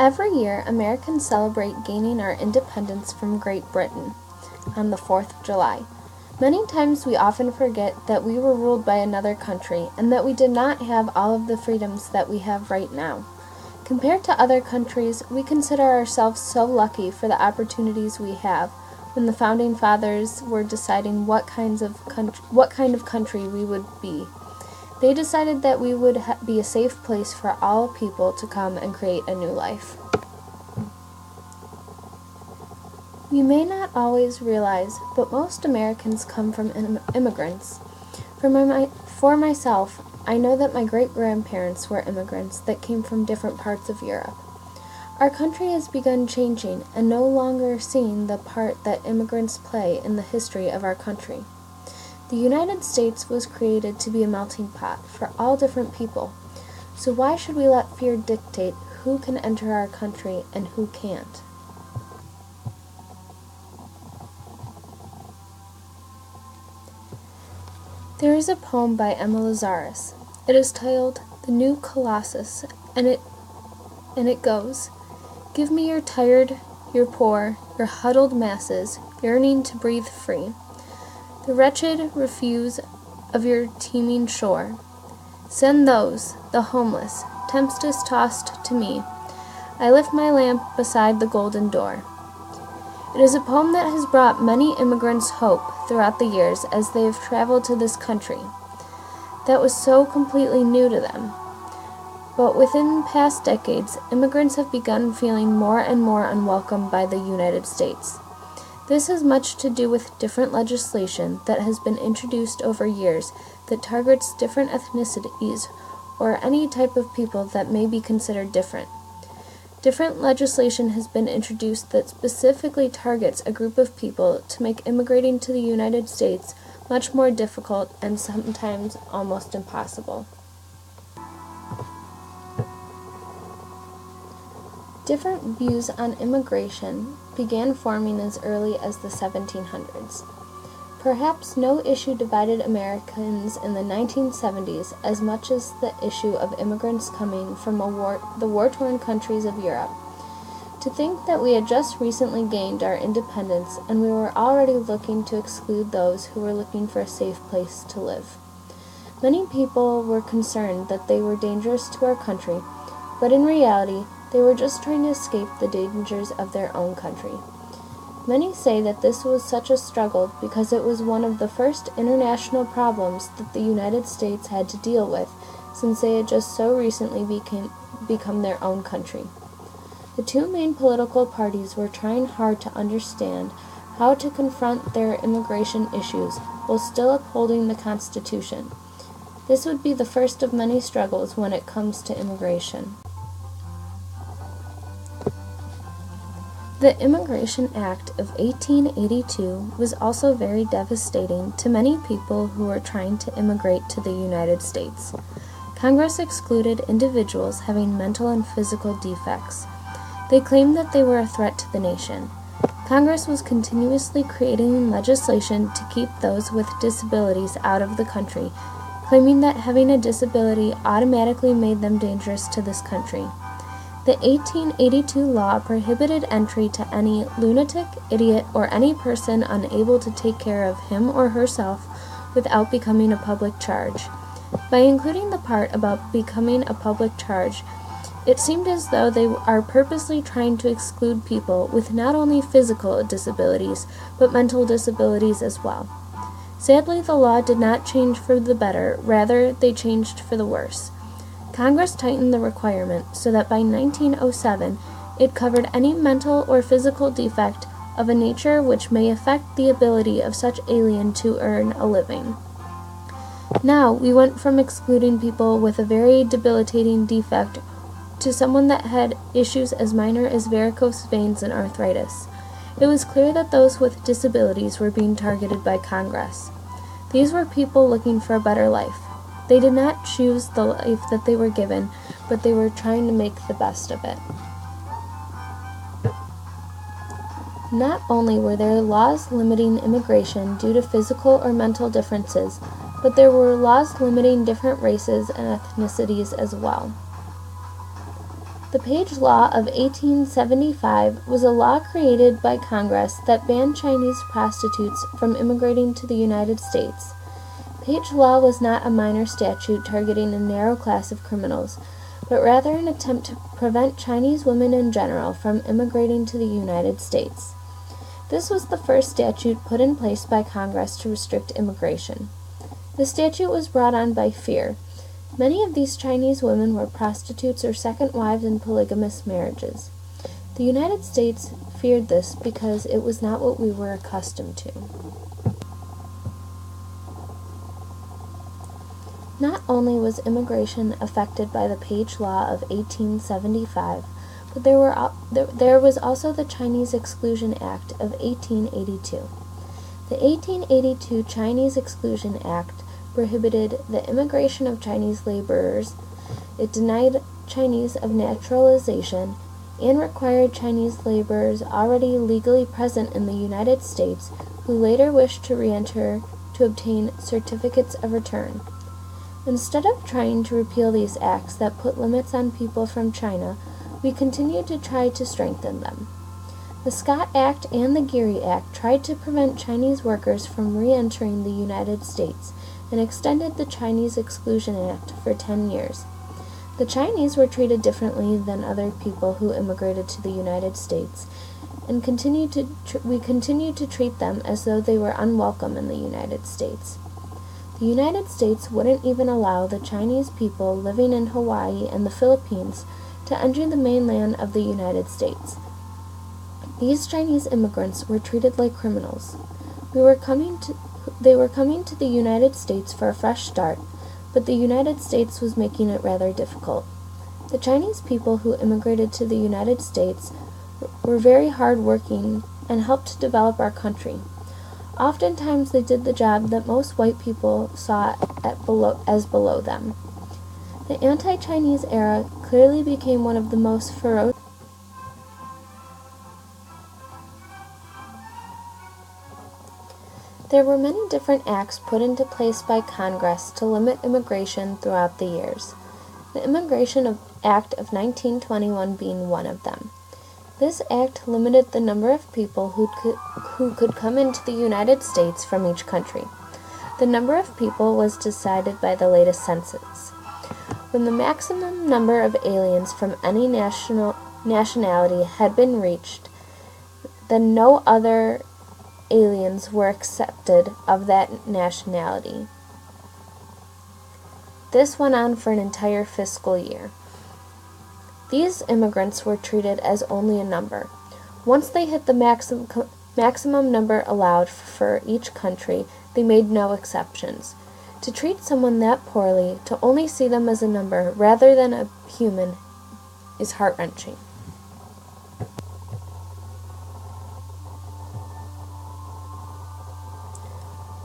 Every year, Americans celebrate gaining our independence from Great Britain on the 4th of July. Many times we often forget that we were ruled by another country and that we did not have all of the freedoms that we have right now. Compared to other countries, we consider ourselves so lucky for the opportunities we have when the Founding Fathers were deciding what kind of country we would be. They decided that we would be a safe place for all people to come and create a new life. We may not always realize, but most Americans come from immigrants. For myself, I know that my great-grandparents were immigrants that came from different parts of Europe. Our country has begun changing and no longer seeing the part that immigrants play in the history of our country. The United States was created to be a melting pot for all different people, so why should we let fear dictate who can enter our country and who can't? There is a poem by Emma Lazarus. It is titled The New Colossus, and it goes, "Give me your tired, your poor, your huddled masses, yearning to breathe free. The wretched refuse of your teeming shore. Send those, the homeless, tempest-tossed to me. I lift my lamp beside the golden door." It is a poem that has brought many immigrants hope throughout the years as they have traveled to this country that was so completely new to them. But within past decades, immigrants have begun feeling more and more unwelcome by the United States. This has much to do with different legislation that has been introduced over years that targets different ethnicities or any type of people that may be considered different. Different legislation has been introduced that specifically targets a group of people to make immigrating to the United States much more difficult and sometimes almost impossible. Different views on immigration began forming as early as the 1700s. Perhaps no issue divided Americans in the 1970s as much as the issue of immigrants coming from the war-torn countries of Europe. To think that we had just recently gained our independence and we were already looking to exclude those who were looking for a safe place to live. Many people were concerned that they were dangerous to our country, but in reality, they were just trying to escape the dangers of their own country. Many say that this was such a struggle because it was one of the first international problems that the United States had to deal with since they had just so recently become their own country. The two main political parties were trying hard to understand how to confront their immigration issues while still upholding the Constitution. This would be the first of many struggles when it comes to immigration. The Immigration Act of 1882 was also very devastating to many people who were trying to immigrate to the United States. Congress excluded individuals having mental and physical defects. They claimed that they were a threat to the nation. Congress was continuously creating legislation to keep those with disabilities out of the country, claiming that having a disability automatically made them dangerous to this country. The 1882 law prohibited entry to any lunatic, idiot, or any person unable to take care of him or herself without becoming a public charge. By including the part about becoming a public charge, it seemed as though they are purposely trying to exclude people with not only physical disabilities, but mental disabilities as well. Sadly, the law did not change for the better, rather they changed for the worse. Congress tightened the requirement so that by 1907 it covered any mental or physical defect of a nature which may affect the ability of such alien to earn a living. Now we went from excluding people with a very debilitating defect to someone that had issues as minor as varicose veins and arthritis. It was clear that those with disabilities were being targeted by Congress. These were people looking for a better life. They did not choose the life that they were given, but they were trying to make the best of it. Not only were there laws limiting immigration due to physical or mental differences, but there were laws limiting different races and ethnicities as well. The Page Law of 1875 was a law created by Congress that banned Chinese prostitutes from immigrating to the United States. Page Law was not a minor statute targeting a narrow class of criminals, but rather an attempt to prevent Chinese women in general from immigrating to the United States. This was the first statute put in place by Congress to restrict immigration. The statute was brought on by fear. Many of these Chinese women were prostitutes or second wives in polygamous marriages. The United States feared this because it was not what we were accustomed to. Not only was immigration affected by the Page Law of 1875, but there was also the Chinese Exclusion Act of 1882. The 1882 Chinese Exclusion Act prohibited the immigration of Chinese laborers. It denied Chinese of naturalization and required Chinese laborers already legally present in the United States who later wished to re-enter to obtain certificates of return. Instead of trying to repeal these acts that put limits on people from China, we continued to try to strengthen them. The Scott Act and the Geary Act tried to prevent Chinese workers from re-entering the United States and extended the Chinese Exclusion Act for 10 years. The Chinese were treated differently than other people who immigrated to the United States, and we continued to treat them as though they were unwelcome in the United States. The United States wouldn't even allow the Chinese people living in Hawaii and the Philippines to enter the mainland of the United States. These Chinese immigrants were treated like criminals. They were coming to the United States for a fresh start, but the United States was making it rather difficult. The Chinese people who immigrated to the United States were very hard-working and helped to develop our country. Oftentimes they did the job that most white people saw as below them. The anti-Chinese era clearly became one of the most ferocious. There were many different acts put into place by Congress to limit immigration throughout the years, the Immigration Act of 1921 being one of them. This act limited the number of people who could come into the United States from each country. The number of people was decided by the latest census. When the maximum number of aliens from any nationality had been reached, then no other aliens were accepted of that nationality. This went on for an entire fiscal year. These immigrants were treated as only a number. Once they hit the maximum number allowed for each country, they made no exceptions. To treat someone that poorly, to only see them as a number rather than a human, is heart-wrenching.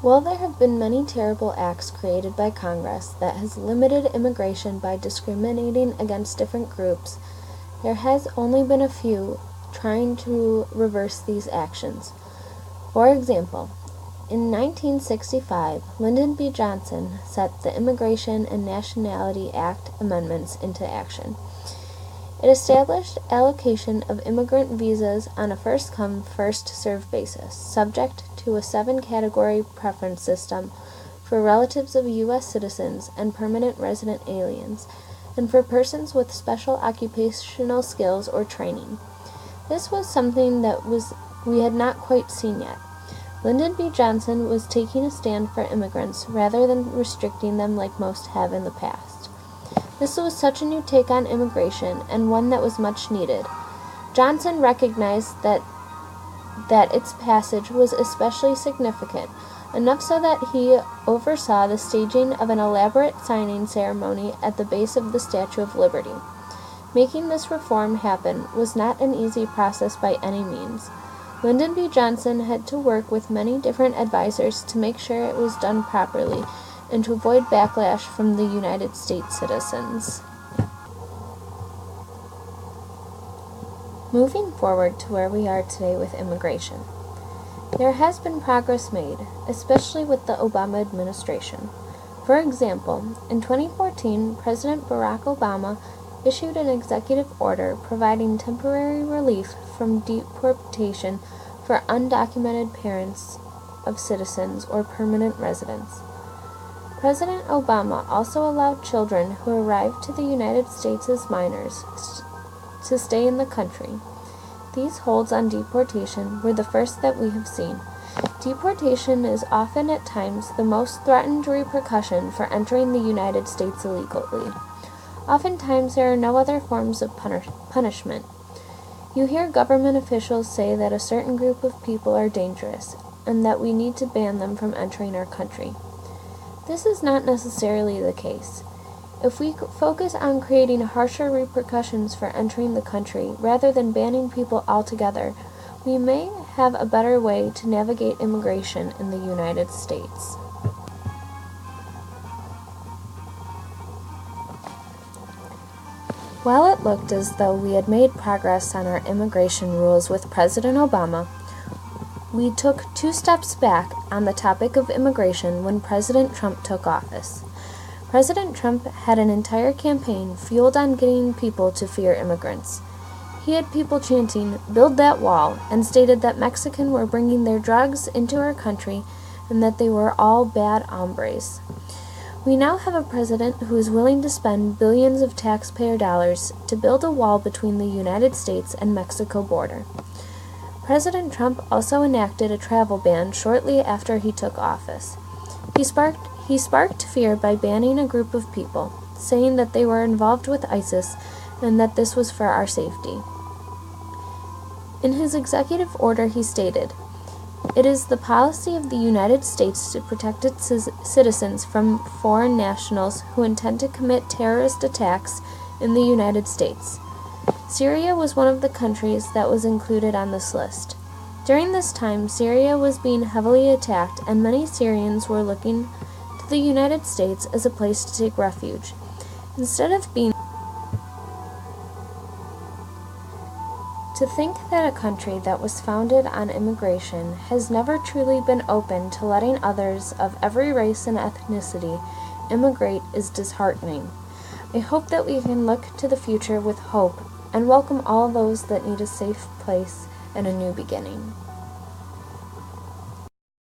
While there have been many terrible acts created by Congress that has limited immigration by discriminating against different groups, there has only been a few trying to reverse these actions. For example, in 1965, Lyndon B. Johnson set the Immigration and Nationality Act amendments into action. It established allocation of immigrant visas on a first-come, first-served basis, subject to a 7-category preference system for relatives of U.S. citizens and permanent resident aliens, and for persons with special occupational skills or training. This was something that we had not quite seen yet. Lyndon B. Johnson was taking a stand for immigrants rather than restricting them like most have in the past. This was such a new take on immigration, and one that was much needed. Johnson recognized that its passage was especially significant, enough so that he oversaw the staging of an elaborate signing ceremony at the base of the Statue of Liberty. Making this reform happen was not an easy process by any means. Lyndon B. Johnson had to work with many different advisors to make sure it was done properly and to avoid backlash from the United States citizens. Moving forward to where we are today with immigration. There has been progress made, especially with the Obama administration. For example, in 2014, President Barack Obama issued an executive order providing temporary relief from deportation for undocumented parents of citizens or permanent residents. President Obama also allowed children who arrived to the United States as minors to stay in the country. These holds on deportation were the first that we have seen. Deportation is often at times the most threatened repercussion for entering the United States illegally. Oftentimes there are no other forms of punishment. You hear government officials say that a certain group of people are dangerous, and that we need to ban them from entering our country. This is not necessarily the case. If we focus on creating harsher repercussions for entering the country rather than banning people altogether, we may have a better way to navigate immigration in the United States. While it looked as though we had made progress on our immigration rules with President Obama, we took 2 steps back on the topic of immigration when President Trump took office. President Trump had an entire campaign fueled on getting people to fear immigrants. He had people chanting, "Build that wall," and stated that Mexicans were bringing their drugs into our country and that they were all bad hombres. We now have a president who is willing to spend billions of taxpayer dollars to build a wall between the United States and Mexico border. President Trump also enacted a travel ban shortly after he took office. He sparked fear by banning a group of people, saying that they were involved with ISIS and that this was for our safety. In his executive order, he stated, "It is the policy of the United States to protect its citizens from foreign nationals who intend to commit terrorist attacks in the United States." Syria was one of the countries that was included on this list. During this time, Syria was being heavily attacked, and many Syrians were looking to the United States as a place to take refuge. Instead of being To think that a country that was founded on immigration has never truly been open to letting others of every race and ethnicity immigrate is disheartening. I hope that we can look to the future with hope and welcome all those that need a safe place and a new beginning.